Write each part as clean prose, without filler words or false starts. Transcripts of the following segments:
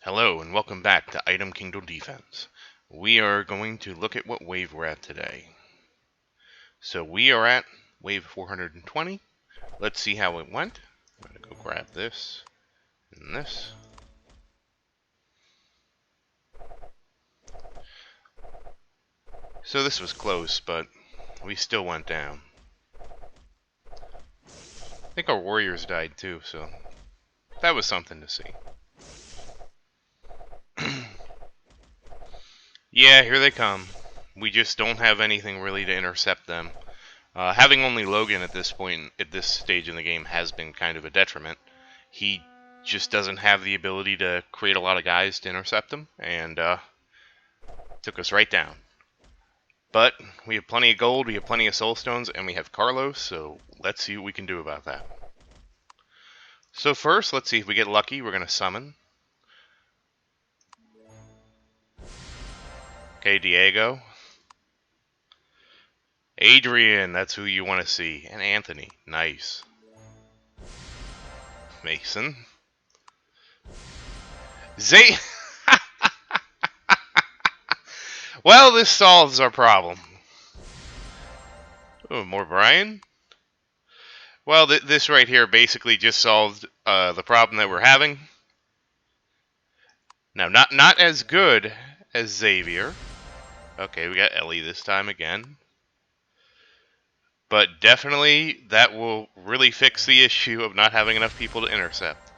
Hello and welcome back to Item Kingdom Defense. We are going to look at what wave we're at today. So we are at wave 420. Let's see how it went. I'm going to go grab this and this. So this was close, but we still went down. I think our warriors died too, so that was something to see. Yeah, here they come. We just don't have anything really to intercept them. Having only Logan at this point, at this stage in the game, has been kind of a detriment. He just doesn't have the ability to create a lot of guys to intercept him, and took us right down. But we have plenty of gold, we have plenty of soul stones, and we have Carlos, so let's see what we can do about that. So first, let's see if we get lucky. We're going to summon. Okay, Diego. Adrian, that's who you want to see. And Anthony, nice. Mason. Zay. Well, this solves our problem. Oh, more Brian? Well, this right here basically just solved the problem that we're having. Now, not as good as Xavier. Okay, we got Ellie this time again. But definitely that will really fix the issue of not having enough people to intercept.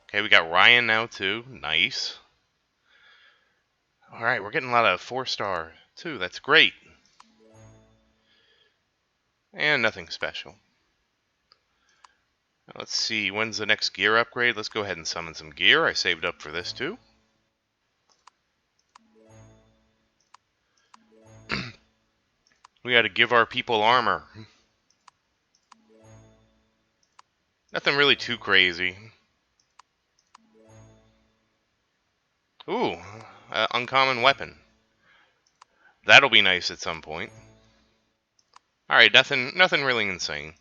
Okay, we got Ryan now too. Nice. Alright, we're getting a lot of 4-star too. That's great. And nothing special. Now, let's see, when's the next gear upgrade? Let's go ahead and summon some gear. I saved up for this too. We gotta give our people armor. Nothing really too crazy. Ooh, uncommon weapon. That'll be nice at some point. Alright, nothing really insane.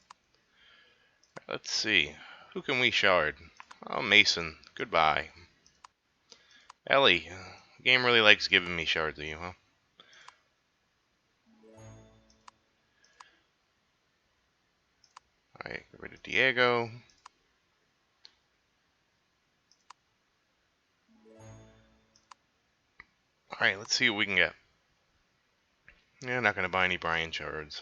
Let's see. Who can we shard? Oh, Mason. Goodbye. Ellie. The game really likes giving me shards of you, huh? Alright, get rid of Diego. Alright, let's see what we can get. Yeah, not going to buy any Brian shards.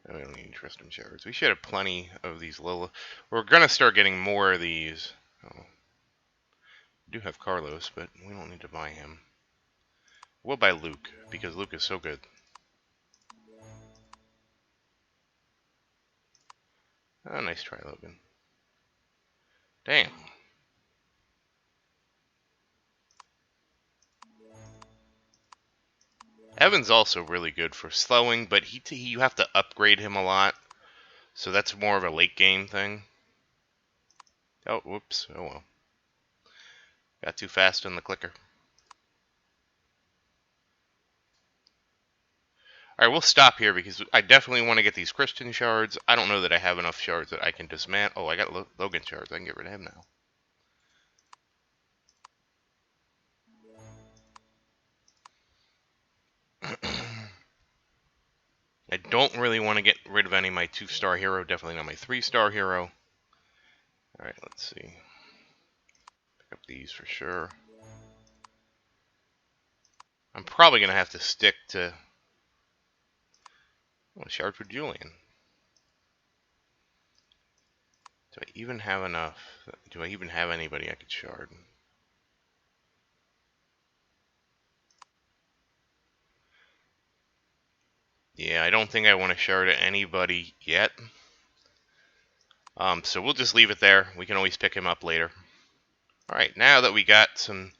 We don't need Tristram shards. We should have plenty of these little... We're going to start getting more of these. Oh. We do have Carlos, but we don't need to buy him. We'll buy Luke, because Luke is so good. Oh, nice try, Logan. Damn. Evan's also really good for slowing, but you have to upgrade him a lot. So that's more of a late game thing. Oh, whoops. Oh well. Got too fast on the clicker. Alright, we'll stop here because I definitely want to get these Christian shards. I don't know that I have enough shards that I can dismantle. Oh, I got Logan shards. I can get rid of him now. I don't really want to get rid of any of my 2-star hero. Definitely not my 3-star hero. Alright, let's see. Pick up these for sure. I'm probably going to have to stick to... Oh, a shard for Julian. Do I even have enough? Do I even have anybody I could shard? Yeah, I don't think I want to shard anybody yet. So we'll just leave it there. We can always pick him up later. Alright, now that we got some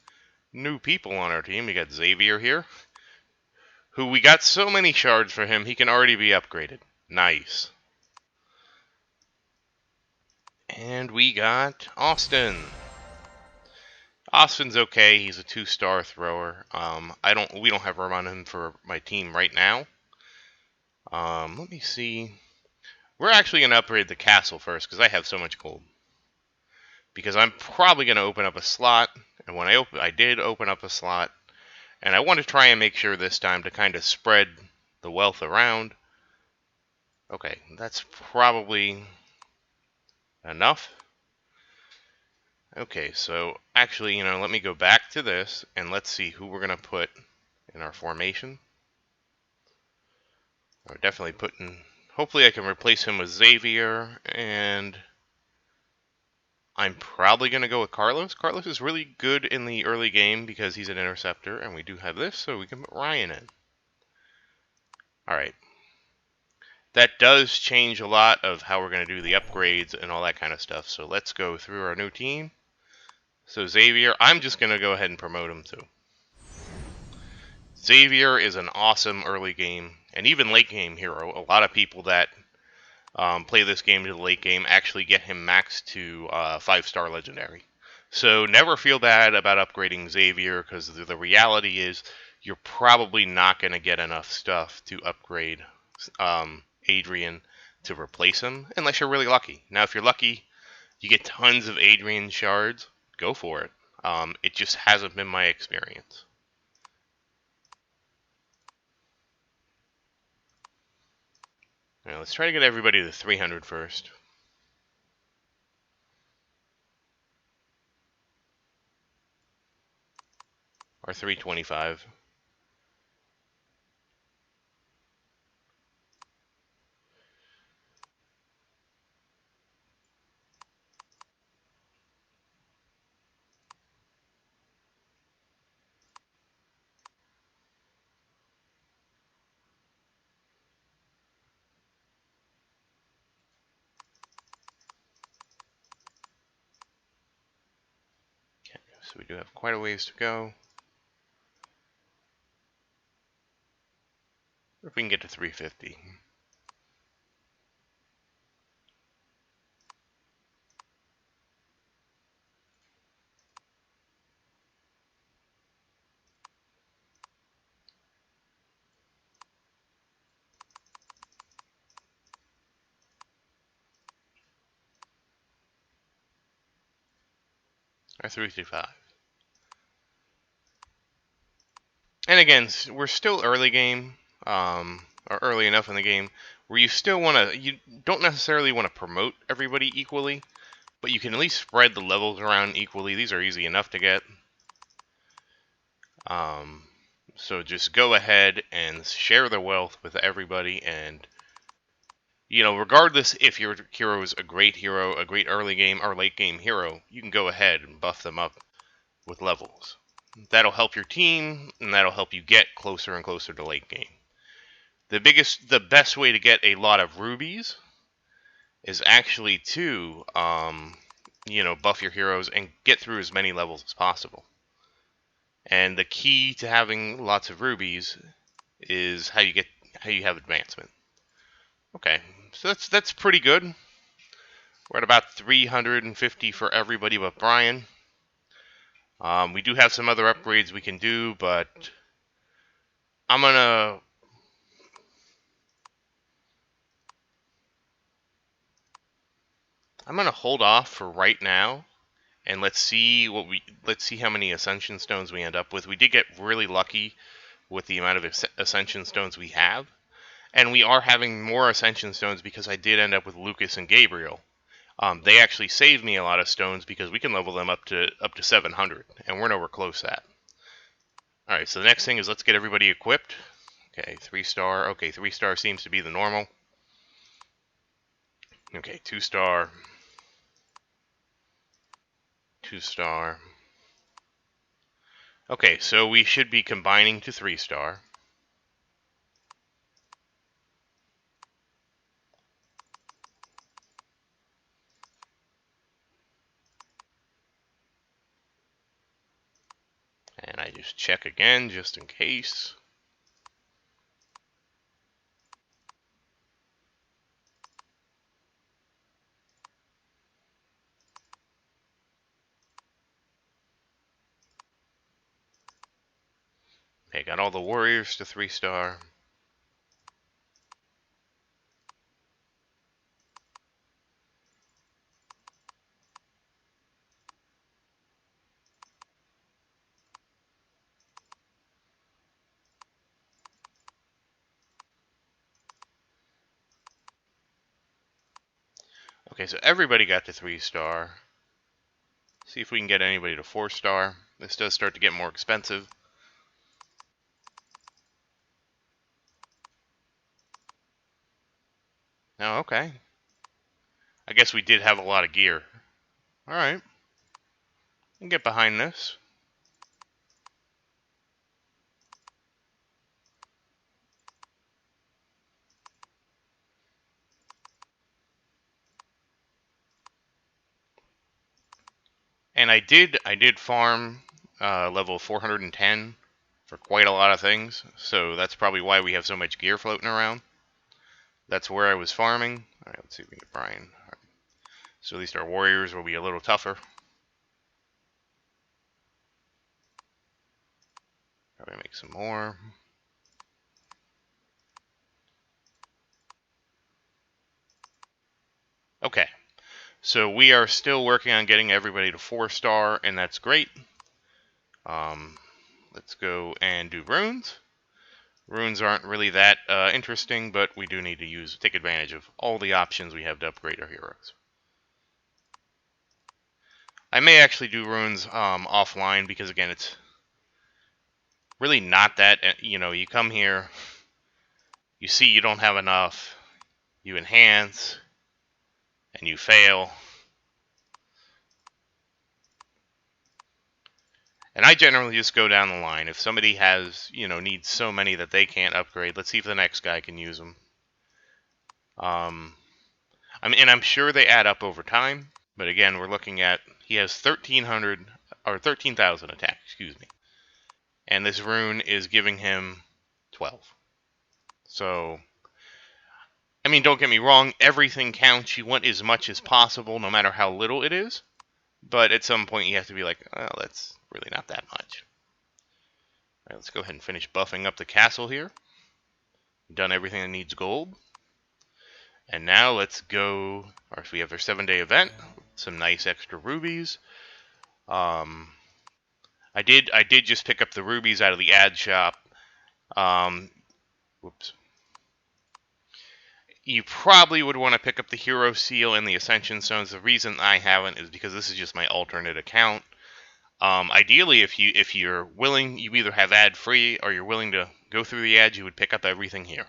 new people on our team, we got Xavier here, who we got so many shards for him, he can already be upgraded. Nice. And we got Austin. Austin's okay. He's a 2-star thrower. We don't have room on him for my team right now. Let me see. We're actually going to upgrade the castle first because I have so much gold. Because I'm probably going to open up a slot And when I did open up a slot, and I want to try and make sure this time to kind of spread the wealth around. Okay, that's probably enough. Okay, so actually, let me go back to this and let's see who we're going to put in our formation. I'm definitely putting, hopefully I can replace him with Xavier, and I'm probably going to go with Carlos. Carlos is really good in the early game because he's an interceptor, and we do have this, so we can put Ryan in. Alright. That does change a lot of how we're going to do the upgrades and all that kind of stuff, so let's go through our new team. So Xavier, I'm just going to go ahead and promote him to. Xavier is an awesome early game and even late game hero. A lot of people that play this game to the late game actually get him maxed to 5-star legendary. So never feel bad about upgrading Xavier, because the reality is you're probably not going to get enough stuff to upgrade Adrian to replace him unless you're really lucky. Now if you're lucky, you get tons of Adrian shards, go for it. It just hasn't been my experience. Now let's try to get everybody to 300 first. Or 325. Okay, so we do have quite a ways to go. If we can get to 350. Or 335. And again, we're still early game, or early enough in the game where you still you don't necessarily want to promote everybody equally, but you can at least spread the levels around equally. These are easy enough to get. So just go ahead and share the wealth with everybody, and regardless if your hero is a great early game or late game hero, you can go ahead and buff them up with levels. That'll help your team, and that'll help you get closer and closer to late game. The best way to get a lot of rubies is actually to, buff your heroes and get through as many levels as possible. And the key to having lots of rubies is how you have advancement. Okay, so that's pretty good. We're at about 350 for everybody but Brian. We do have some other upgrades we can do, but I'm gonna hold off for right now, and let's see how many Ascension Stones we end up with. We did get really lucky with the amount of Ascension Stones we have, and we are having more Ascension Stones because I did end up with Lucas and Gabriel. They actually saved me a lot of stones because we can level them up to 700, and we're nowhere close to that. All right, so the next thing is let's get everybody equipped. Okay, 3-star. Okay, 3-star seems to be the normal. Okay, 2-star. 2-star. Okay, so we should be combining to 3-star. And I just check again, just in case. Okay, got all the warriors to 3-star. Okay, so everybody got to 3-star. See if we can get anybody to 4-star. This does start to get more expensive. Oh, okay. I guess we did have a lot of gear. Alright. I can get behind this. And I did farm level 410 for quite a lot of things, so that's probably why we have so much gear floating around. That's where I was farming. Alright, let's see if we can get Brian. Right. So at least our warriors will be a little tougher. Probably make some more. Okay, so we are still working on getting everybody to 4-star, and that's great. Let's go and do runes. Runes aren't really that interesting, but we do need to take advantage of all the options we have to upgrade our heroes. I may actually do runes offline because, again, it's really not that, you come here, you see you don't have enough, you enhance, and you fail. And I generally just go down the line. If somebody has, needs so many that they can't upgrade, let's see if the next guy can use them. I'm sure they add up over time, but again, we're looking at, he has 1,300, or 13,000 attack, excuse me. And this rune is giving him 12. So, I mean, don't get me wrong, everything counts. You want as much as possible, no matter how little it is. But at some point, you have to be like, oh, that's really not that much. Alright, let's go ahead and finish buffing up the castle here. We've done everything that needs gold. And now let's go, or if we have their 7-day event, some nice extra rubies. I did just pick up the rubies out of the ad shop. Whoops. You probably would want to pick up the Hero Seal and the Ascension Stones. The reason I haven't is because this is just my alternate account. Ideally, if you're willing, you either have ad free or you're willing to go through the ads, you would pick up everything here.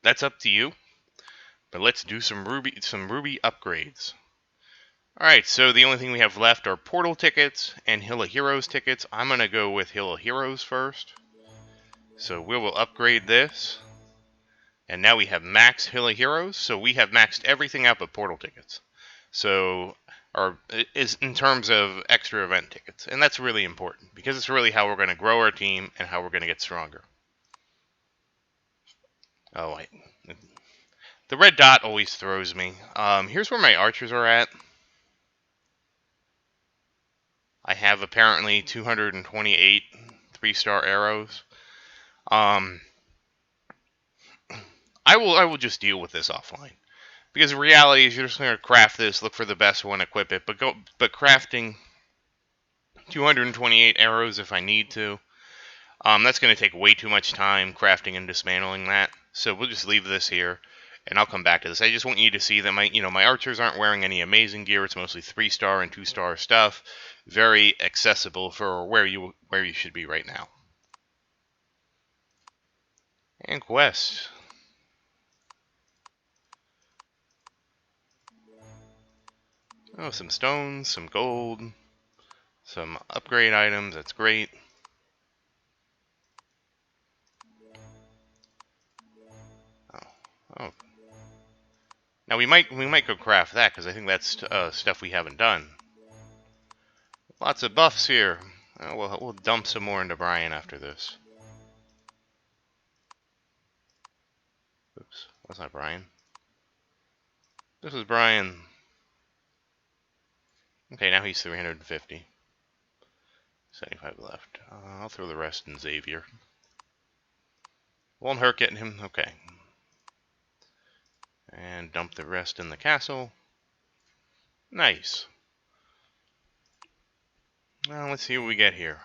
That's up to you. But let's do some ruby upgrades. Alright, so the only thing we have left are Portal tickets and Hill of Heroes tickets. I'm going to go with Hill of Heroes first. So we will upgrade this. And now we have max Hill of Heroes, so we have maxed everything out but Portal tickets. So, is in terms of extra event tickets. And that's really important, because it's really how we're going to grow our team and how we're going to get stronger. Oh, wait. The red dot always throws me. Here's where my archers are at. I have apparently 228 3-star arrows. I will just deal with this offline, because the reality is you're just going to craft this, look for the best one, equip it, but crafting 228 arrows if I need to, that's going to take way too much time crafting and dismantling that. So we'll just leave this here, and I'll come back to this. I just want you to see that my archers aren't wearing any amazing gear. It's mostly 3-star and 2-star stuff. Very accessible for where you should be right now. And quest. Oh, some stones, some gold, some upgrade items. That's great. Oh. Now we might go craft that, because I think that's stuff we haven't done. Lots of buffs here. We'll dump some more into Brian after this. Oops, that's not Brian. This is Brian. Okay, now he's 350. 75 left. I'll throw the rest in Xavier. Won't hurt getting him. Okay. And dump the rest in the castle. Nice. Now let's see what we get here.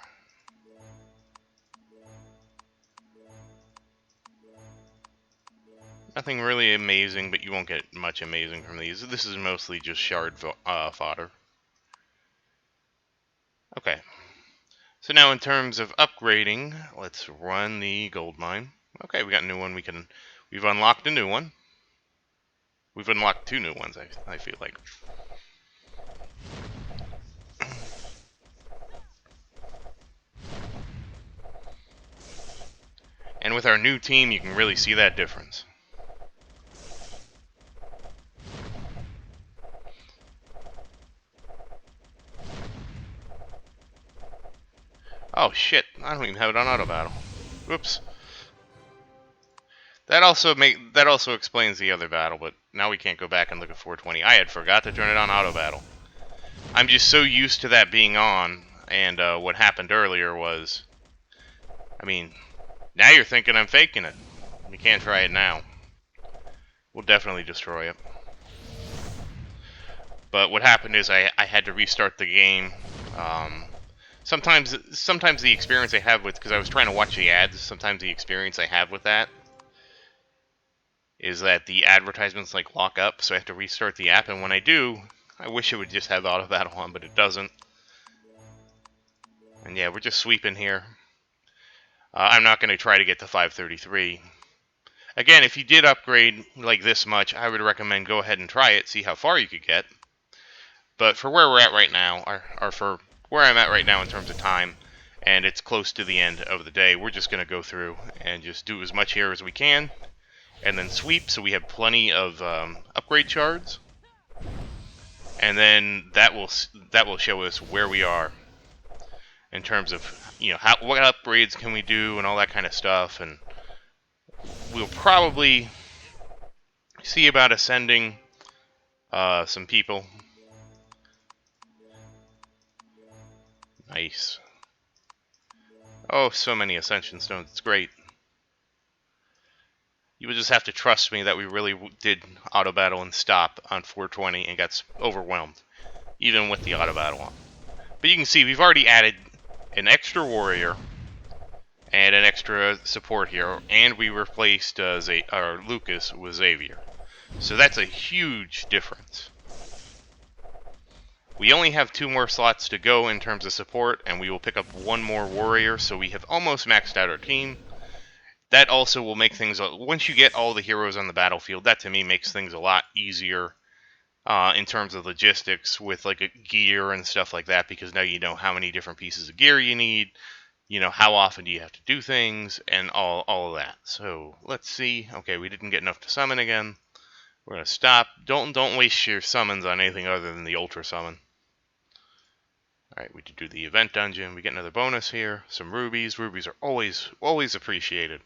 Nothing really amazing, but you won't get much amazing from these. This is mostly just shard fodder. Okay. So now in terms of upgrading, let's run the gold mine. Okay, we got a new one. We've unlocked a new one. We've unlocked 2 new ones, I feel like. And with our new team, you can really see that difference. Oh shit, I don't even have it on auto battle. Whoops. That also explains the other battle, but now we can't go back and look at 420. I had forgot to turn it on auto battle. I'm just so used to that being on, and what happened earlier was, I mean, now you're thinking I'm faking it. You can't try it now. We'll definitely destroy it. But what happened is I had to restart the game. Sometimes the experience I have with, because I was trying to watch the ads, sometimes the experience I have with that is that the advertisements like lock up, so I have to restart the app, and when I do, I wish it would just have auto battle on, but it doesn't. And yeah, we're just sweeping here. I'm not going to try to get to 533. Again, if you did upgrade like this much, I would recommend go ahead and try it, see how far you could get. But for where we're at right now, or for where I'm at right now in terms of time, and it's close to the end of the day, we're just going to go through and just do as much here as we can, and then sweep, so we have plenty of upgrade shards, and then that will show us where we are in terms of, you know, what upgrades can we do and all that kind of stuff, and we'll probably see about ascending some people. Nice. Oh, so many ascension stones. It's great. You would just have to trust me that we really did auto battle and stop on 420 and got overwhelmed, even with the auto battle on. But you can see we've already added an extra warrior and an extra support hero, and we replaced Lucas with Xavier. So that's a huge difference. We only have 2 more slots to go in terms of support, and we will pick up 1 more warrior, so we have almost maxed out our team. That also will make things, once you get all the heroes on the battlefield, that to me makes things a lot easier in terms of logistics with like a gear and stuff like that, because now you know how many different pieces of gear you need, you know how often do you have to do things, and all of that. So let's see. Okay, we didn't get enough to summon again. We're gonna stop. Don't waste your summons on anything other than the ultra summon. Alright, we did do the event dungeon. We get another bonus here. Some rubies. Rubies are always appreciated.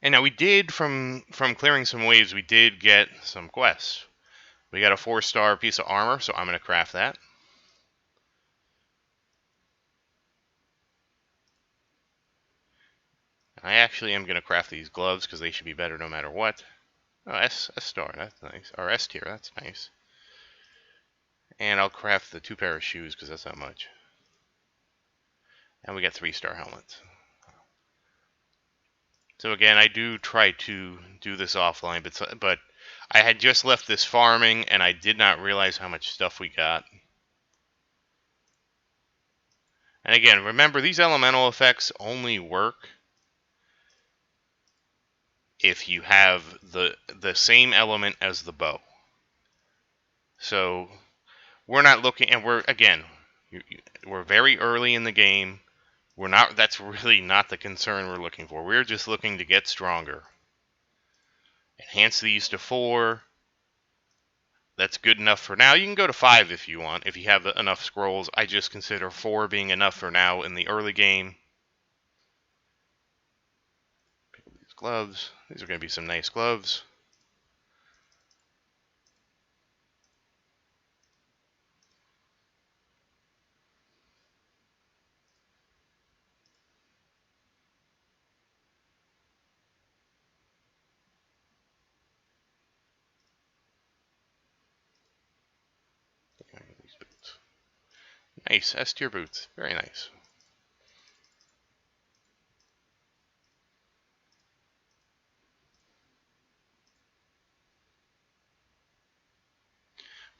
And now we did, from clearing some waves, we did get some quests. We got a 4-star piece of armor, so I'm going to craft that. I actually am going to craft these gloves because they should be better no matter what. Oh, S star, that's nice. Or S tier, that's nice. And I'll craft the 2 pair of shoes because that's not much. And we got 3-star helmets. So again, I do try to do this offline, but I had just left this farming and I did not realize how much stuff we got. And again, remember, these elemental effects only work if you have the same element as the bow. So we're not looking, and we're very early in the game. That's really not the concern we're looking for. We're just looking to get stronger. Enhance these to 4. That's good enough for now. You can go to 5 if you want, if you have enough scrolls. I just consider 4 being enough for now in the early game. Pick up these gloves. These are going to be some nice gloves. These boots. Nice, S tier boots. Very nice.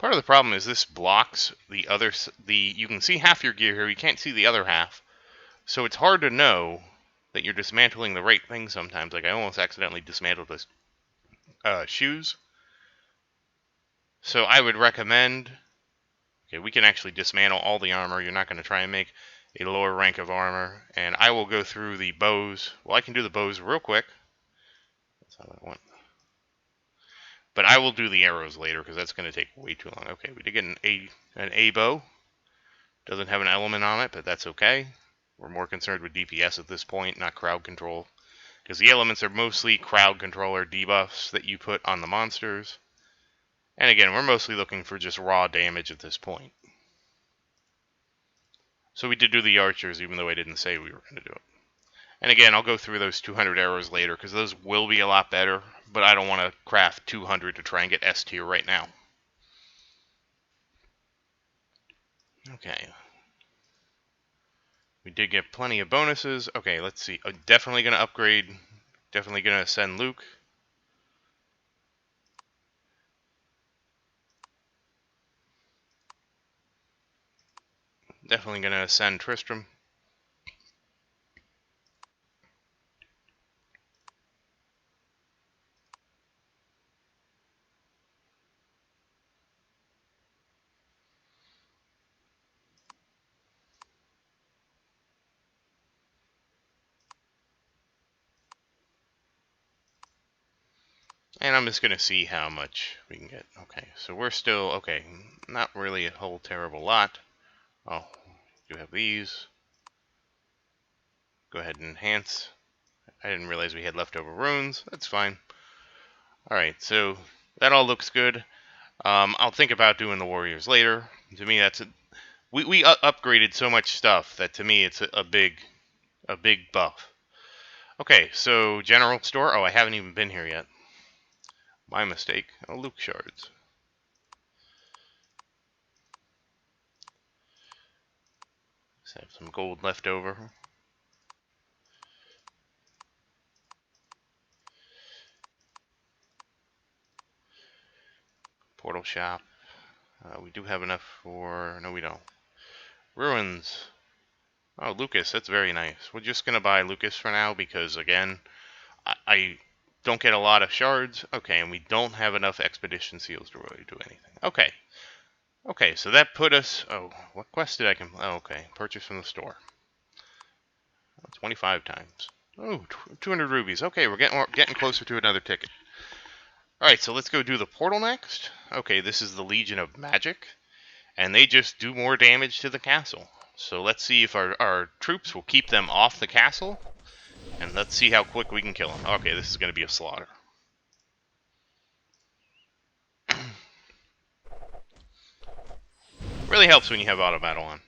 Part of the problem is this blocks the other. You can see half your gear here. You can't see the other half, so it's hard to know that you're dismantling the right thing sometimes. Like I almost accidentally dismantled this shoes. So I would recommend. Okay, we can actually dismantle all the armor. You're not going to try and make a lower rank of armor, and I will go through the bows. Well, I can do the bows real quick. That's how I want. But I will do the arrows later because that's going to take way too long. Okay, we did get an A bow. Doesn't have an element on it, but that's okay. We're more concerned with DPS at this point, not crowd control. Because the elements are mostly crowd control or debuffs that you put on the monsters. And again, we're mostly looking for just raw damage at this point. So we did do the archers, even though I didn't say we were going to do it. And again, I'll go through those 200 arrows later, because those will be a lot better. But I don't want to craft 200 to try and get S tier right now. Okay. We did get plenty of bonuses. Okay, let's see. Definitely going to upgrade. Definitely going to send Luke. Definitely going to send Tristram. And I'm just going to see how much we can get. Okay, so we're still, okay, not really a whole terrible lot. Oh, you have these. Go ahead and enhance. I didn't realize we had leftover runes. That's fine. Alright, so that all looks good. I'll think about doing the warriors later. To me, that's we upgraded so much stuff that to me it's a big buff. Okay, so general store. Oh, I haven't even been here yet. My mistake. Oh, Luke shards. Just have some gold left over. Portal shop. We do have enough for... No, we don't. Ruins. Oh, Lucas. That's very nice. We're just going to buy Lucas for now because, again, I don't get a lot of shards. Okay, and we don't have enough expedition seals to really do anything. Okay. Okay, so that put us... Oh, what quest did I... Oh, okay. Purchase from the store. 25 times. Oh, 200 rubies. Okay, we're getting closer to another ticket. Alright, so let's go do the portal next. Okay, this is the Legion of Magic. And they just do more damage to the castle. So let's see if our troops will keep them off the castle. And let's see how quick we can kill them. Okay, this is going to be a slaughter. Really helps when you have auto battle on.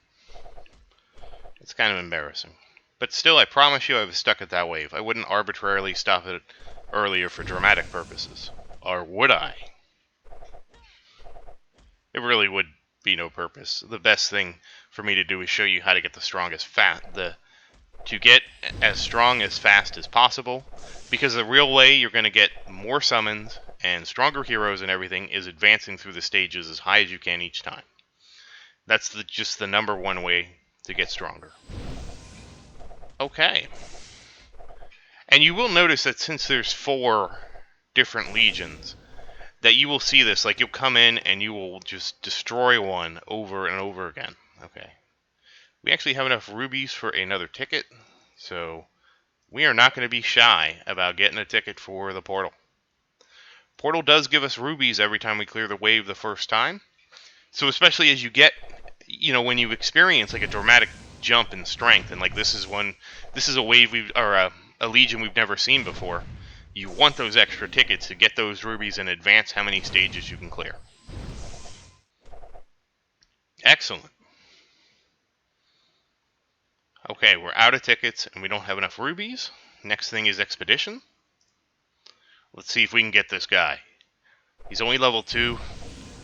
It's kind of embarrassing. But still, I promise you I was stuck at that wave. I wouldn't arbitrarily stop it earlier for dramatic purposes. Or would I? It really would be no purpose. The best thing for me to do is show you how to get the strongest to get as strong as fast as possible, because the real way you're going to get more summons and stronger heroes and everything is advancing through the stages as high as you can each time. That's just the number one way to get stronger. Okay. And you will notice that since there's 4 different legions, that you will see this, like you'll come in and you will just destroy one over and over again. Okay. We actually have enough rubies for another ticket, so we are not going to be shy about getting a ticket for the portal. Portal does give us rubies every time we clear the wave the first time, so especially as you get, when you experience like a dramatic jump in strength, and like this is a wave a legion we've never seen before, you want those extra tickets to get those rubies and advance how many stages you can clear. Excellent. Okay, we're out of tickets and we don't have enough rubies. Next thing is expedition. Let's see if we can get this guy. He's only level 2.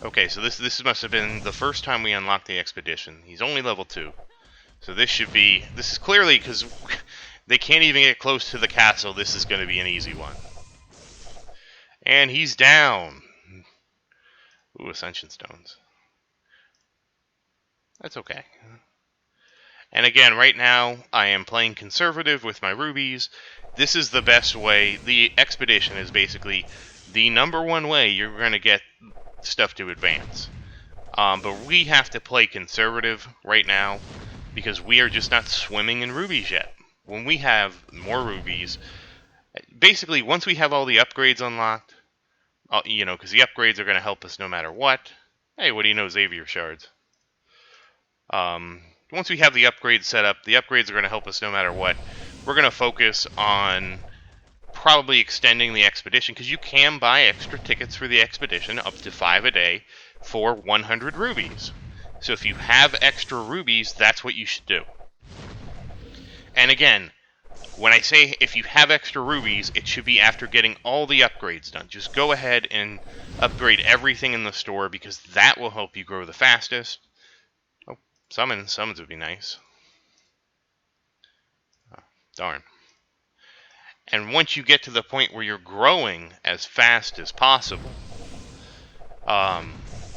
Okay, so this must have been the first time we unlocked the expedition. He's only level 2. So this is clearly, because they can't even get close to the castle, this is going to be an easy one. And he's down. Ooh, Ascension Stones. That's okay. And again, right now, I am playing conservative with my rubies. This is the best way. The expedition is basically the number one way you're going to get stuff to advance. But we have to play conservative right now because we are just not swimming in rubies yet. When we have more rubies, basically, once we have all the upgrades unlocked, because the upgrades are going to help us no matter what. Hey, what do you know, Xavier shards? Once we have the upgrades set up, the upgrades are going to help us no matter what. We're going to focus on probably extending the expedition, because you can buy extra tickets for the expedition, up to 5 a day, for 100 rubies. So if you have extra rubies, that's what you should do. And again, when I say if you have extra rubies, it should be after getting all the upgrades done. Just go ahead and upgrade everything in the store, because that will help you grow the fastest. Oh, summons would be nice. Oh, darn. And once you get to the point where you're growing as fast as possible,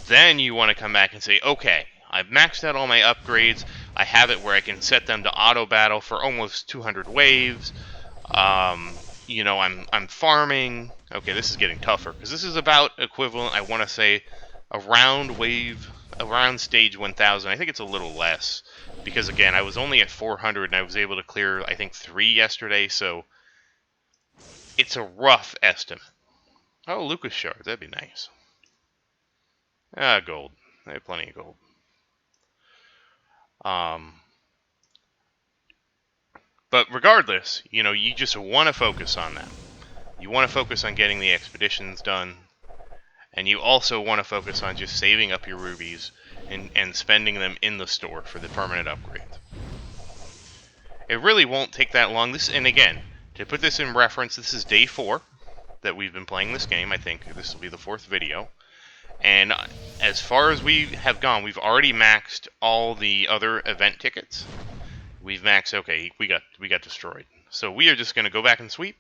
then you want to come back and say, okay, I've maxed out all my upgrades. I have it where I can set them to auto battle for almost 200 waves. I'm farming. Okay, this is getting tougher because this is about equivalent, I want to say, around stage 1000. I think it's a little less because, again, I was only at 400 and I was able to clear, I think, 3 yesterday, so it's a rough estimate. Oh, Lucas shards, that'd be nice. Gold. I have plenty of gold. But regardless, you just want to focus on that. You want to focus on getting the expeditions done, and you also want to focus on just saving up your rubies and spending them in the store for the permanent upgrades. It really won't take that long. And again, to put this in reference, this is day 4 that we've been playing this game. I think this will be the 4th video. And as far as we have gone, we've already maxed all the other event tickets. We've maxed. Okay, we got destroyed. So we are just going to go back and sweep.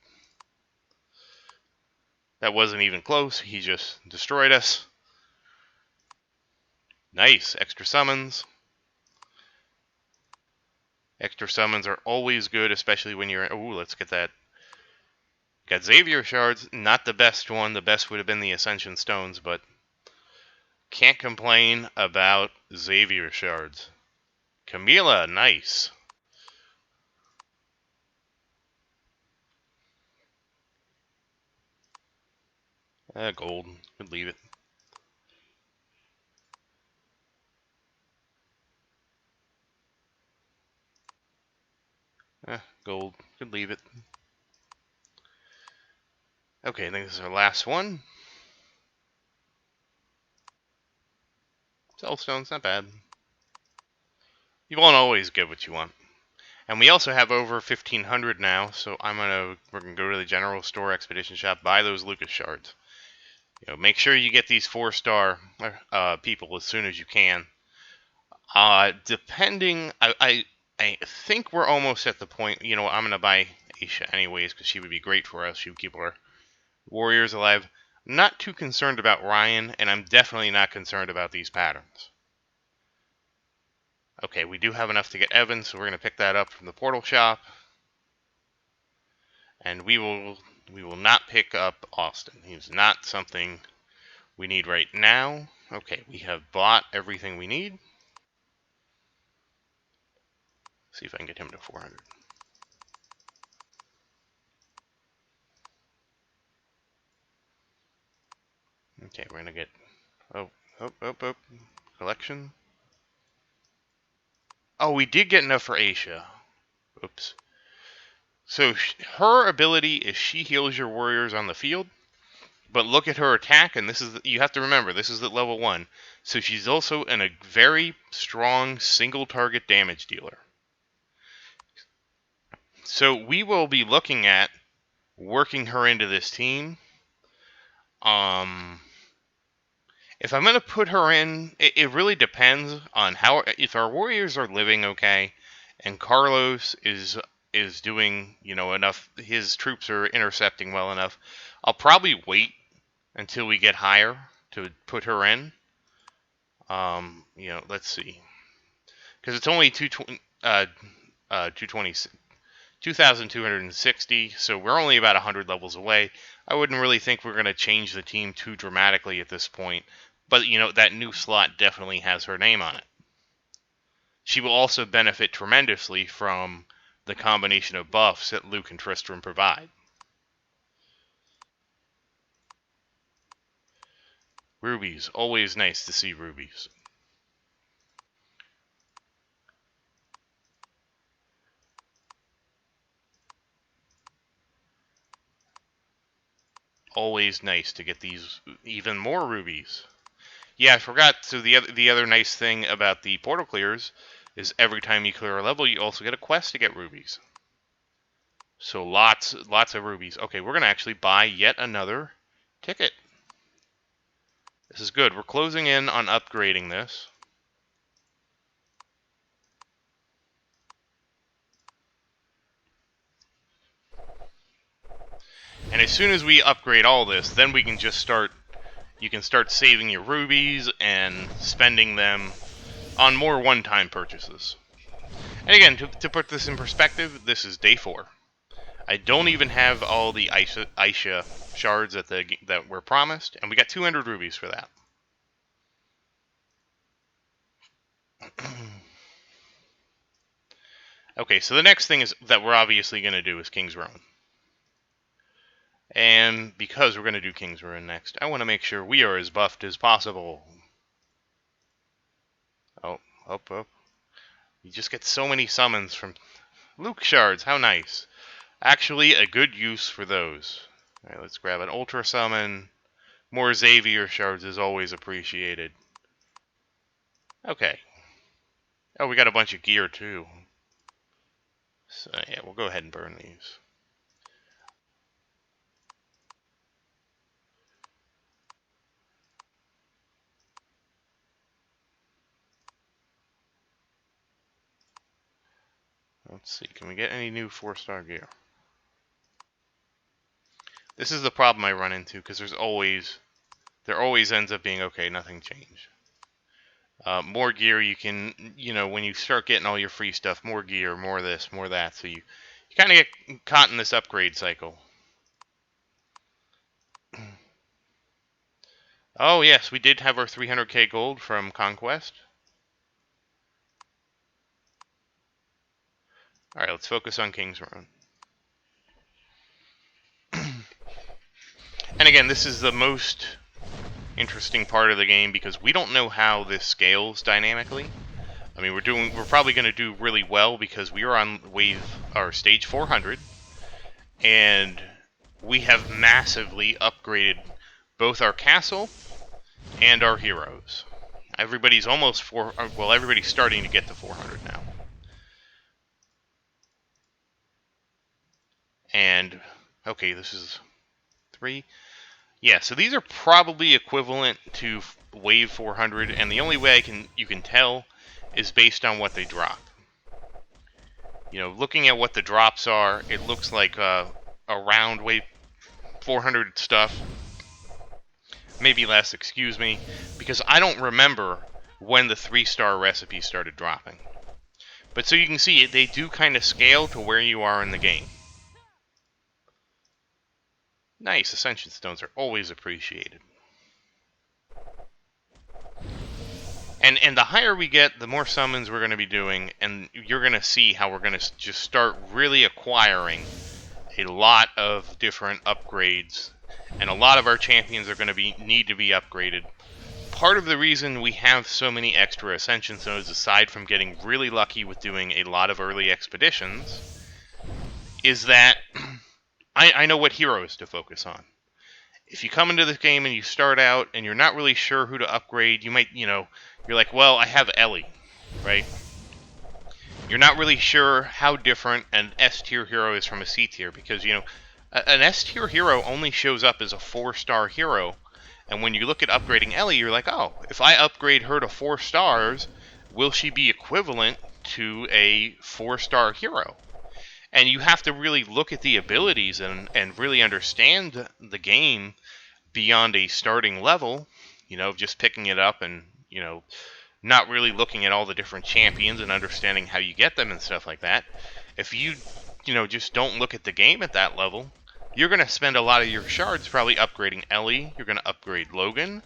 That wasn't even close. He just destroyed us. Nice. Extra summons. Extra summons are always good, especially when you're... Ooh, let's get that. Got Xavier shards. Not the best one. The best would have been the Ascension Stones, but can't complain about Xavier shards. Camila, nice. Gold. Could leave it. Gold. Could leave it. Okay, I think this is our last one. Soulstone's not bad. You won't always get what you want. And we also have over 1,500 now, so we're gonna go to the general store, expedition shop, buy those Lucas shards. Make sure you get these 4-star people as soon as you can. Depending, I think we're almost at the point. I'm gonna buy Aisha anyways because she would be great for us. She would keep our warriors alive. Not too concerned about Ryan, and I'm definitely not concerned about these patterns. Okay, we do have enough to get Evan, so we're going to pick that up from the portal shop. And we will not pick up Austin. He's not something we need right now. Okay, we have bought everything we need. See if I can get him to 400. Okay, we're going to get... Oh. Collection. Oh, we did get enough for Aisha. Oops. So her ability is she heals your warriors on the field. But look at her attack, and you have to remember, this is at level 1. So she's also a very strong single target damage dealer. So we will be looking at working her into this team. If I'm going to put her in, it really depends on if our warriors are living okay, and Carlos is doing, enough, his troops are intercepting well enough, I'll probably wait until we get higher to put her in. Let's see. because it's only 2,260, so we're only about 100 levels away. I wouldn't really think we're going to change the team too dramatically at this point, but that new slot definitely has her name on it. She will also benefit tremendously from the combination of buffs that Luke and Tristram provide. Rubies. Always nice to see rubies. Always nice to get these even more rubies. Yeah, I forgot. So the other nice thing about the portal clears is every time you clear a level, you also get a quest to get rubies. So lots of rubies. Okay, we're gonna actually buy yet another ticket. This is good. We're closing in on upgrading this. And as soon as we upgrade all this, then we can just start. You can start saving your rubies and spending them on more one-time purchases. And again, to put this in perspective, this is day 4. I don't even have all the Aisha shards that were promised, and we got 200 rubies for that. Okay, so the next thing is that we're obviously going to do is King's Ruin. And because we're going to do King's Ruin next, I want to make sure we are as buffed as possible. Oh, up. You just get so many summons from Luke shards. How nice. Actually, a good use for those. Alright, let's grab an Ultra Summon. More Xavier shards is always appreciated. Okay. Oh, we got a bunch of gear, too. So, yeah, we'll go ahead and burn these. Let's see, can we get any new 4-star gear? This is the problem I run into, because there always ends up being, okay, nothing changed. More gear you can, when you start getting all your free stuff, more gear, more this, more that, so you kind of get caught in this upgrade cycle. Oh, yes, we did have our 300k gold from Conquest. Alright, let's focus on King's Ruin. And again, this is the most interesting part of the game because we don't know how this scales dynamically. I mean, we're probably going to do really well because we are on stage 400, and we have massively upgraded both our castle and our heroes. Everybody's everybody's starting to get to 400 now. And okay, this is 3. Yeah, so these are probably equivalent to Wave 400, and the only way you can tell is based on what they drop. Looking at what the drops are, it looks like around Wave 400 stuff. Maybe less, excuse me, because I don't remember when the 3-star recipes started dropping. But so you can see, they do kind of scale to where you are in the game. Nice, Ascension Stones are always appreciated. And the higher we get, the more summons we're going to be doing, and you're going to see how we're going to just start really acquiring a lot of different upgrades, and a lot of our champions are going to need to be upgraded. Part of the reason we have so many extra Ascension Stones, aside from getting really lucky with doing a lot of early expeditions, is that I know what heroes to focus on. If you come into this game and you start out and you're not really sure who to upgrade, you might, you're like, well, I have Ellie, right? You're not really sure how different an S-tier hero is from a C-tier because, an S-tier hero only shows up as a 4-star hero. And when you look at upgrading Ellie, you're like, oh, if I upgrade her to 4 stars, will she be equivalent to a 4-star hero? And you have to really look at the abilities and really understand the game beyond a starting level, just picking it up and, not really looking at all the different champions and understanding how you get them and stuff like that. If you, just don't look at the game at that level, you're going to spend a lot of your shards probably upgrading Ellie. You're going to upgrade Logan.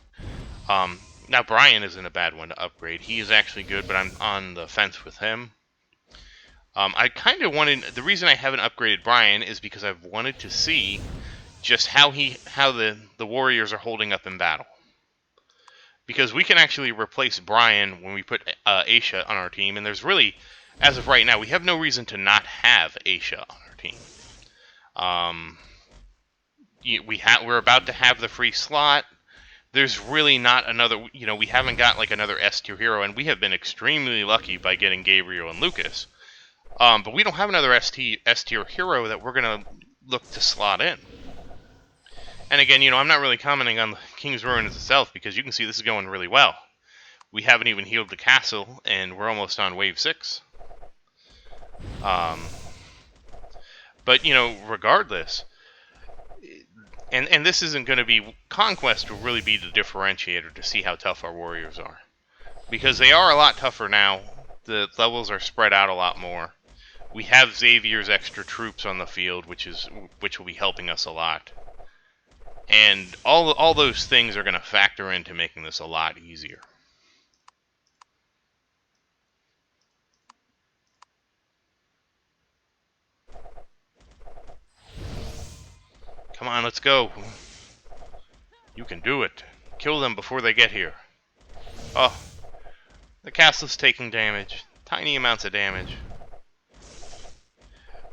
Now, Brian isn't a bad one to upgrade. He is actually good, but I'm on the fence with him. I kind of wanted... The reason I haven't upgraded Brian is because I've wanted to see just how the Warriors are holding up in battle. Because we can actually replace Brian when we put Aisha on our team, and there's really, as of right now, we have no reason to not have Aisha on our team. We're about to have the free slot. There's really not another, we haven't got like another S-tier hero, and we have been extremely lucky by getting Gabriel and Lucas. But we don't have another S-tier hero that we're going to look to slot in. And again, I'm not really commenting on King's Ruin itself, because you can see this is going really well. We haven't even healed the castle, and we're almost on wave 6. But, regardless, and this isn't going to be... Conquest will really be the differentiator to see how tough our warriors are. Because they are a lot tougher now. The levels are spread out a lot more. We have Xavier's extra troops on the field, which will be helping us a lot. And all those things are going to factor into making this a lot easier. Come on, let's go. You can do it. Kill them before they get here. Oh, the castle's taking damage. Tiny amounts of damage.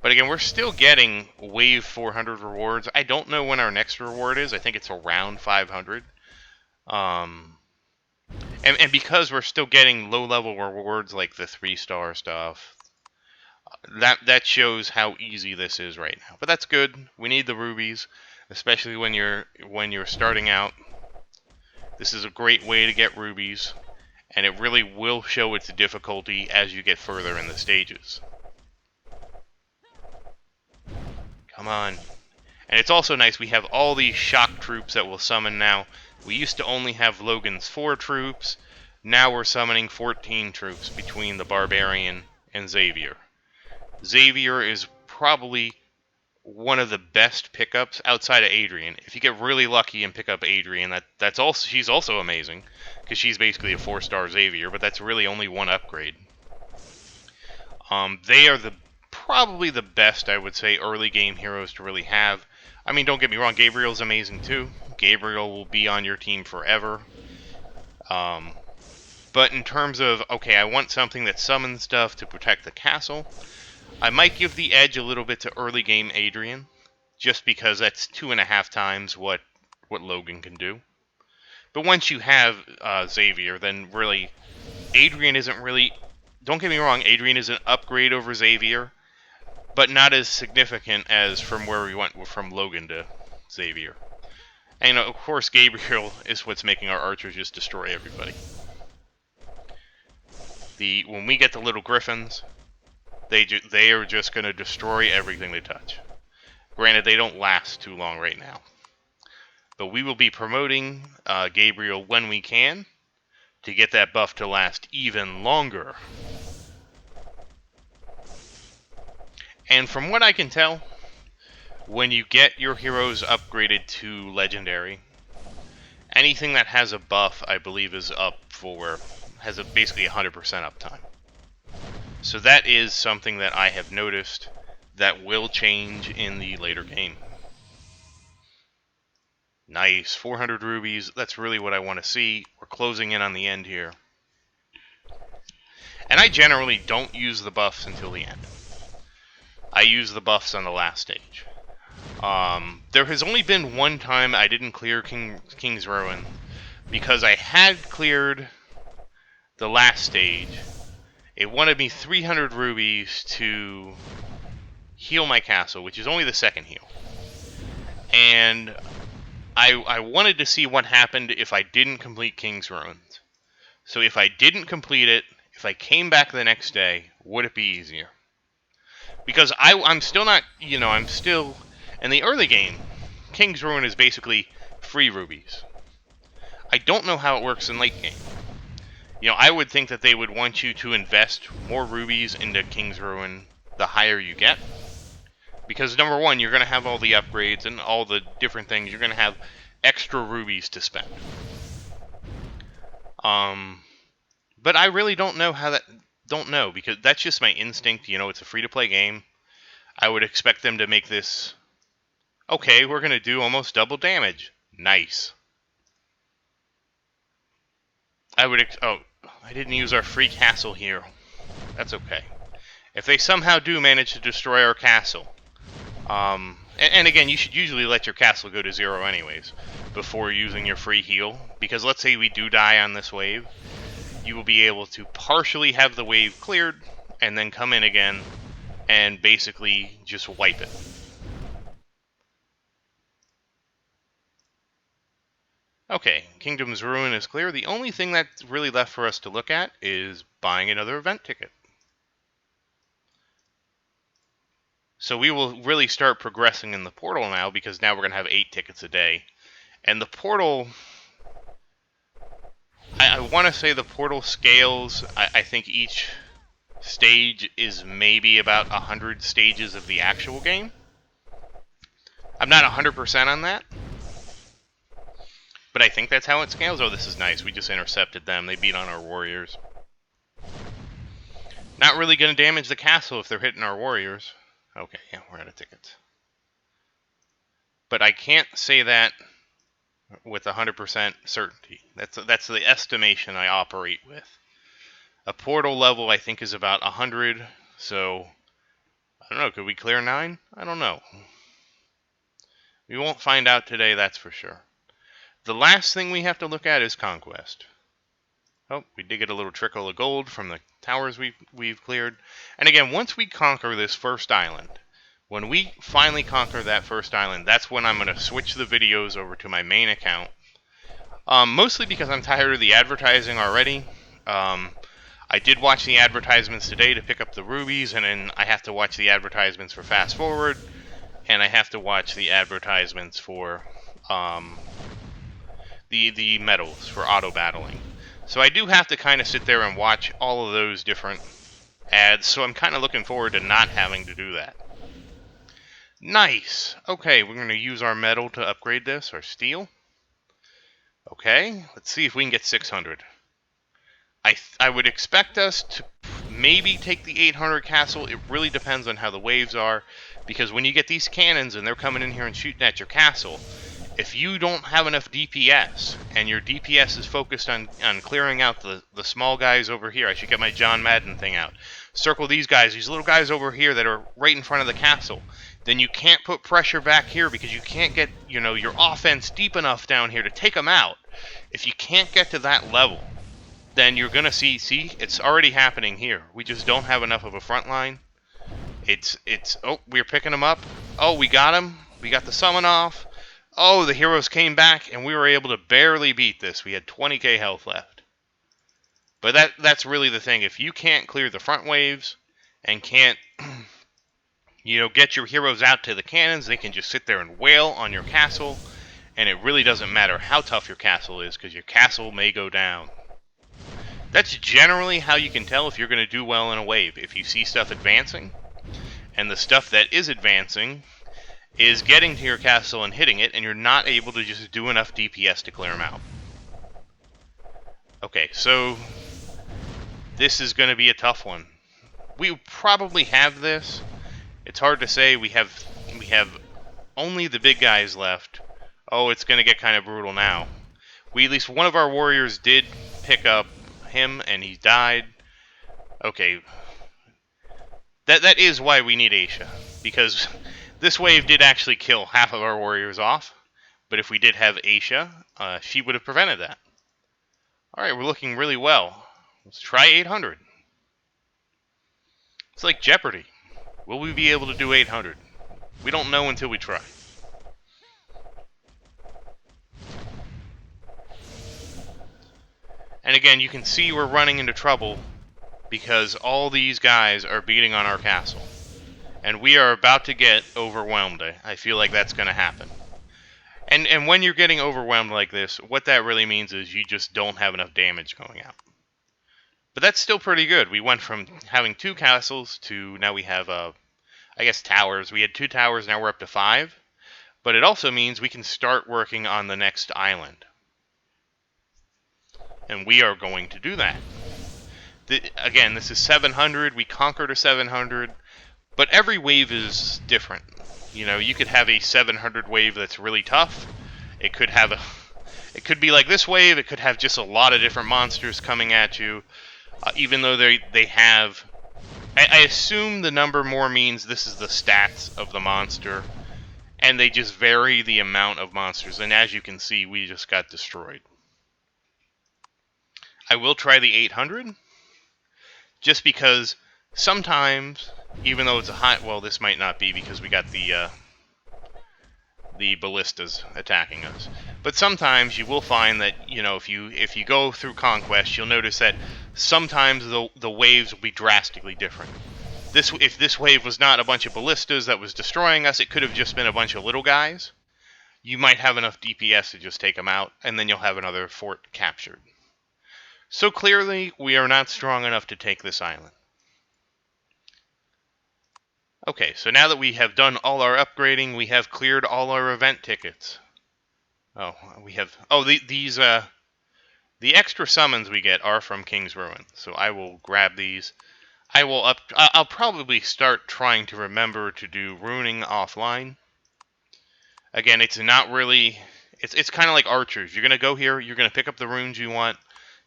But again, we're still getting wave 400 rewards. I don't know when our next reward is. I think it's around 500. And because we're still getting low-level rewards like the 3-star stuff, that shows how easy this is right now. But that's good. We need the rubies, especially when you're starting out. This is a great way to get rubies, and it really will show its difficulty as you get further in the stages. Come on. And it's also nice, we have all these shock troops that will summon now. We used to only have Logan's 4 troops. Now we're summoning 14 troops between the Barbarian and Xavier. Xavier is probably one of the best pickups outside of Adrian. If you get really lucky and pick up Adrian, she's also amazing, because she's basically a 4-star Xavier, but that's really only one upgrade. They are probably the best, I would say, early game heroes to really have. I mean, don't get me wrong, Gabriel's amazing too. Gabriel will be on your team forever. But in terms of, okay, I want something that summons stuff to protect the castle, I might give the edge a little bit to early game Adrian, just because that's 2.5 times what Logan can do. But once you have Xavier, then really, Adrian isn't really... Don't get me wrong, Adrian is an upgrade over Xavier, but not as significant as from where we went from Logan to Xavier. And of course, Gabriel is what's making our archers just destroy everybody. When we get the little griffins, they are just going to destroy everything they touch. Granted, they don't last too long right now. But we will be promoting Gabriel when we can to get that buff to last even longer. And from what I can tell, when you get your heroes upgraded to Legendary, anything that has a buff, I believe, is up for... has basically 100% uptime. So that is something that I have noticed that will change in the later game. Nice, 400 rubies, that's really what I want to see. We're closing in on the end here. And I generally don't use the buffs until the end. I use the buffs on the last stage. There has only been one time I didn't clear King's Ruin, because I had cleared the last stage. It wanted me 300 rubies to heal my castle, which is only the second heal. And I wanted to see what happened if I didn't complete King's Ruin. So if I didn't complete it, if I came back the next day, would it be easier? Because I'm still not, I'm still... In the early game, King's Ruin is basically free rubies. I don't know how it works in late game. You know, I would think that they would want you to invest more rubies into King's Ruin the higher you get. Because number one, you're going to have all the upgrades and all the different things. You're going to have extra rubies to spend. But I really don't know how that... Don't know, because that's just my instinct. You know, it's a free-to-play game. I would expect them to make this... Okay, we're going to do almost double damage. Nice. Oh, I didn't use our free castle here. That's okay. If they somehow do manage to destroy our castle... and again, you should usually let your castle go to 0 anyways before using your free heal. Because let's say we do die on this wave, you will be able to partially have the wave cleared and then come in again and basically just wipe it. Okay, Kingdom's Ruin is clear. The only thing that's really left for us to look at is buying another event ticket. So we will really start progressing in the portal now, because now we're going to have 8 tickets a day. And the portal... I want to say the portal scales, I think each stage is maybe about 100 stages of the actual game. I'm not 100% on that, but I think that's how it scales. Oh, this is nice. We just intercepted them. They beat on our warriors. Not really going to damage the castle if they're hitting our warriors. Okay, yeah, we're out of tickets. But I can't say that with 100% certainty. That's the estimation I operate with. A portal level, I think, is about 100, so... I don't know, could we clear 9? I don't know. We won't find out today, that's for sure. The last thing we have to look at is Conquest. Oh, we did get a little trickle of gold from the towers we've cleared. And again, once we conquer this first island, when we finally conquer that first island, that's when I'm going to switch the videos over to my main account. Mostly because I'm tired of the advertising already. I did watch the advertisements today to pick up the rubies, and then I have to watch the advertisements for Fast Forward, and I have to watch the advertisements for the medals for auto battling. So I do have to kind of sit there and watch all of those different ads, so I'm kind of looking forward to not having to do that. Nice! Okay, we're going to use our metal to upgrade this, our steel. Okay, let's see if we can get 600. I would expect us to maybe take the 800 castle. It really depends on how the waves are, because when you get these cannons and they're coming in here and shooting at your castle, if you don't have enough DPS, and your DPS is focused on clearing out the small guys over here, I should get my John Madden thing out, circle these guys, these little guys over here that are right in front of the castle, then you can't put pressure back here because you can't get, you know, your offense deep enough down here to take them out. If you can't get to that level, then you're going to see, it's already happening here. We just don't have enough of a front line. Oh, we're picking them up. Oh, we got him. We got the summon off. Oh, the heroes came back, and we were able to barely beat this. We had 20k health left. But that's really the thing. If you can't clear the front waves and can't, you know, get your heroes out to the cannons, they can just sit there and wail on your castle, and it really doesn't matter how tough your castle is, because your castle may go down. That's generally how you can tell if you're going to do well in a wave. If you see stuff advancing, and the stuff that is advancing is getting to your castle and hitting it, and you're not able to just do enough DPS to clear them out. Okay, so this is going to be a tough one. We probably have this. It's hard to say. We have only the big guys left. Oh, it's going to get kind of brutal now. At least one of our warriors did pick up him, and he died. Okay. That is why we need Aisha, because this wave did actually kill half of our warriors off, but if we did have Aisha, she would have prevented that. Alright, we're looking really well. Let's try 800. It's like Jeopardy. Will we be able to do 800? We don't know until we try. And again, you can see we're running into trouble because all these guys are beating on our castle. And we are about to get overwhelmed. I feel like that's going to happen. And when you're getting overwhelmed like this, what that really means is you just don't have enough damage going out. But that's still pretty good. We went from having 2 castles to now we have, I guess, towers. We had 2 towers, now we're up to 5. But it also means we can start working on the next island. And we are going to do that. Again, this is 700. We conquered a 700. But every wave is different. You know, you could have a 700 wave that's really tough. It could be like this wave. It could have just a lot of different monsters coming at you. Even though they have... I assume the number more means this is the stats of the monster. And they just vary the amount of monsters. And as you can see, we just got destroyed. I will try the 800. Just because sometimes, even though it's a high... Well, this might not be because we got the ballistas attacking us. But sometimes you will find that, you know, if you go through Conquest, you'll notice that sometimes the waves will be drastically different. If this wave was not a bunch of ballistas that was destroying us, it could have just been a bunch of little guys. You might have enough DPS to just take them out, and then you'll have another fort captured. So clearly, we are not strong enough to take this island. Okay, so now that we have done all our upgrading, we have cleared all our event tickets. Oh, we have... Oh, the extra summons we get are from King's Ruin, so I will grab these. I'll probably start trying to remember to do runing offline. Again, it's not really... It's kind of like archers. You're going to go here, you're going to pick up the runes you want,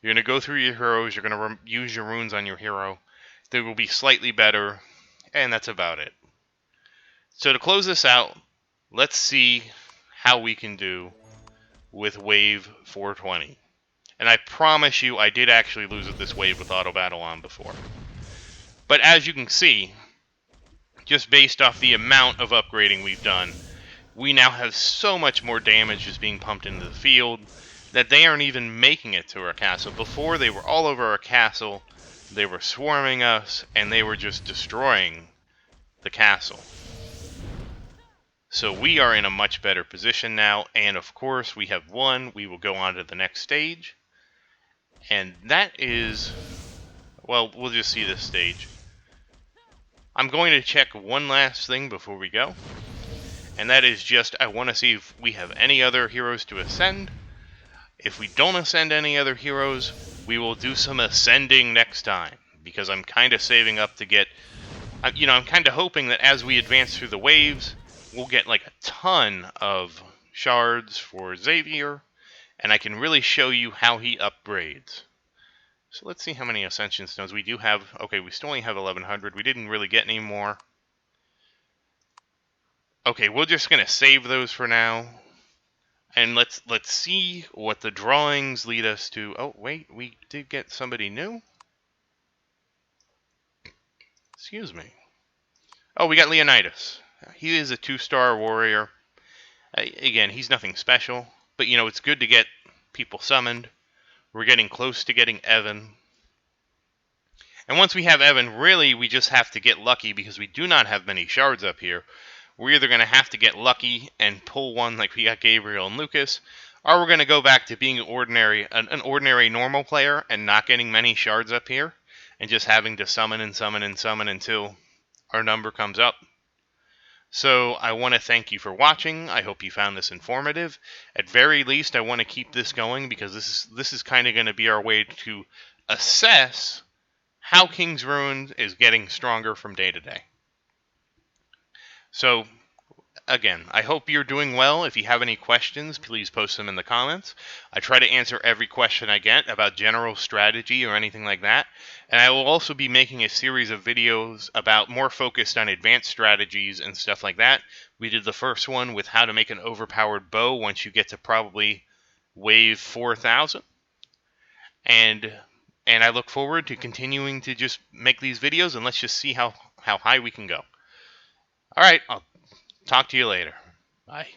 you're going to go through your heroes, you're going to use your runes on your hero. They will be slightly better, and that's about it. So to close this out, let's see how we can do with Wave 420. And I promise you, I did actually lose at this wave with auto battle on before. But as you can see, just based off the amount of upgrading we've done, we now have so much more damage just being pumped into the field that they aren't even making it to our castle. Before, they were all over our castle, they were swarming us, and they were just destroying the castle. So we are in a much better position now, and of course we have won. We will go on to the next stage. And that is... Well, we'll just see this stage. I'm going to check one last thing before we go. And that is just, I want to see if we have any other heroes to ascend. If we don't ascend any other heroes, we will do some ascending next time. Because I'm kind of saving up to get... You know, I'm kind of hoping that as we advance through the waves, we'll get like a ton of shards for Xavier. And I can really show you how he upgrades. So let's see how many Ascension Stones we do have. Okay, we still only have 1,100. We didn't really get any more. Okay, we're just going to save those for now. And let's see what the drawings lead us to. Oh, wait, we did get somebody new? Excuse me. Oh, we got Leonidas. He is a 2-star warrior. Again, he's nothing special. But, you know, it's good to get people summoned. We're getting close to getting Evan. And once we have Evan, really, we just have to get lucky because we do not have many shards up here. We're either going to have to get lucky and pull one like we got Gabriel and Lucas, or we're going to go back to being an ordinary normal player and not getting many shards up here, and just having to summon and summon and summon until our number comes up. So I want to thank you for watching. I hope you found this informative. At very least, I want to keep this going because this is kind of going to be our way to assess how King's Ruin is getting stronger from day to day. So, again, I hope you're doing well. If you have any questions, please post them in the comments. I try to answer every question I get about general strategy or anything like that. And I will also be making a series of videos about more focused on advanced strategies and stuff like that. We did the first one with how to make an overpowered bow once you get to probably wave 4,000. And I look forward to continuing to just make these videos, and let's just see how high we can go. Alright, I'll talk to you later. Bye.